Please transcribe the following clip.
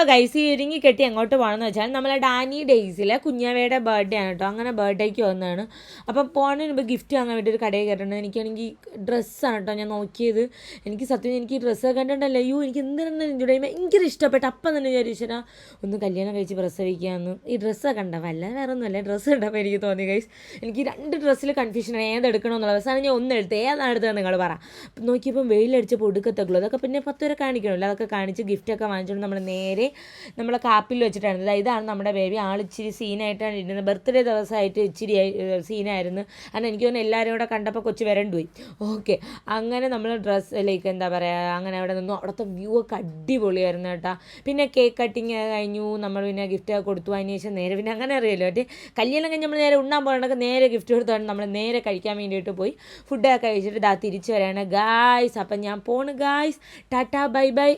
Guys ഈ ഒരുങ്ങി കെട്ടി എങ്ങോട്ട് പോകണമെന്ന് വെച്ചാൽ നമ്മളെ ഡാനി ഡേയ്സിലെ കുഞ്ഞാവയുടെ ബർത്ത്ഡേ ആണ് കേട്ടോ. അങ്ങനെ ബർത്ത്ഡേക്ക് വന്നതാണ്. അപ്പോൾ പോകുന്നതിന് മുമ്പ് ഗിഫ്റ്റ് വാങ്ങാൻ വേണ്ടി ഒരു കടയിൽ കയറുന്നുണ്ട്. എനിക്കാണെങ്കിൽ ഡ്രസ്സാണ് കേട്ടോ ഞാൻ നോക്കിയത്. എനിക്ക് സത്യം എനിക്ക് ഡ്രസ്സ് കണ്ടിട്ടുണ്ടല്ലോ, അയ്യോ എനിക്ക് എന്തിനാണ് എൻജോയ് ഭയങ്കര ഇഷ്ടപ്പെട്ടു. അപ്പം തന്നെ വിചാരിച്ചാൽ ഒന്ന് കല്യാണം കഴിച്ച് പ്രസവിക്കാമെന്ന്. ഈ ഡ്രസ്സ് കണ്ടവല്ല വേറെ ഒന്നുമല്ല, ഡ്രസ്സ് കണ്ടപ്പോൾ എനിക്ക് തോന്നി ഗൈസ്. എനിക്ക് 2 ഡ്രസ്സിൽ കൺഫ്യൂഷനാണ് ഏതെടുക്കണമെന്നുള്ളത്. അവസാനം ഞാൻ ഒന്നെടുത്ത് ഏതാണ് എടുത്തത് നിങ്ങൾ പറ. നോക്കിയപ്പോൾ വെയിലടിച്ചപ്പോൾ ഒടുക്കത്തക്കുള്ളൂ. അതൊക്കെ പിന്നെ 10 വരെ കാണിക്കണമല്ലോ. അതൊക്കെ കാണിച്ച് ഗിഫ്റ്റൊക്കെ വാങ്ങിച്ചുകൊണ്ട് നമ്മൾ നേരെ നമ്മളെ കാപ്പിൽ വെച്ചിട്ടാണ്. ഇതാണ് നമ്മുടെ ബേബി. ആളിച്ചിരി സീനായിട്ടാണ് ഇരുന്നത്. ബർത്ത്ഡേ ദിവസമായിട്ട് ഇച്ചിരി സീനായിരുന്നു. കാരണം എനിക്ക് തോന്നുന്നു എല്ലാവരും കൂടെ കണ്ടപ്പോൾ കൊച്ചു വരണ്ടുപോയി. ഓക്കെ, അങ്ങനെ നമ്മൾ ഡ്രസ്സിലേക്ക് എന്താ പറയുക, അങ്ങനെ അവിടെ നിന്നു. അവിടുത്തെ വ്യൂ ഒക്കെ അടിപൊളിയായിരുന്നു കേട്ടോ. പിന്നെ കേക്ക് കട്ടിങ് കഴിഞ്ഞു. നമ്മൾ പിന്നെ ഗിഫ്റ്റ് കൊടുത്തു. അതിന് ശേഷം നേരെ പിന്നെ അങ്ങനെ അറിയാമല്ലോ, മറ്റേ കല്യാണം കഴിഞ്ഞ് നമ്മൾ നേരെ ഉണ്ണാൻ പോകണമെങ്കിൽ നേരെ ഗിഫ്റ്റ് കൊടുത്താണ് നമ്മൾ നേരെ കഴിക്കാൻ വേണ്ടിയിട്ട് പോയി. ഫുഡൊക്കെ കഴിച്ചിട്ട് തിരിച്ചു വരികയാണ് ഗായ്സ്. അപ്പം ഞാൻ പോണ് ഗായ്സ്. Tata bye bye.